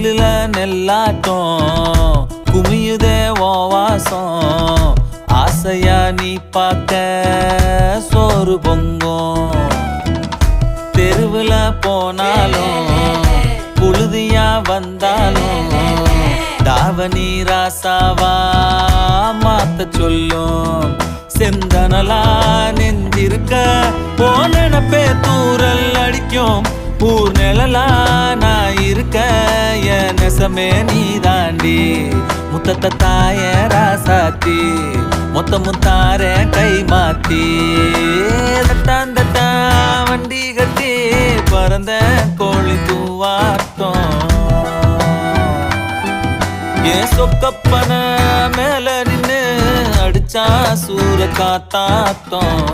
குடிலுல நெல்லாட்டம் குமியுதே ஓ வாசம் ஆசையா நீ பார்க்க சோறு பொங்கும் தெருவுல போனாலும் புழுதியா வந்தாலும் தாவணி ராசாவா மாத்த சொல்லும் செந்தனலா நெஞ்சிருக்க போனப்பே தூரல் அடிக்கும் ஊர் நிழலா நான் இருக்க என் நெசமே நீ தாண்டி முத்தத்தை தாய ராசாத்தி மொத்த முத்தார கை மாத்தி தட்டாந்தட்டா வண்டி கட்டி பறந்த கோழி தூவாட்டம் ஏன் சொக்கப்பன மேல நின்னு அடிச்சா சூற காத்தாட்டம்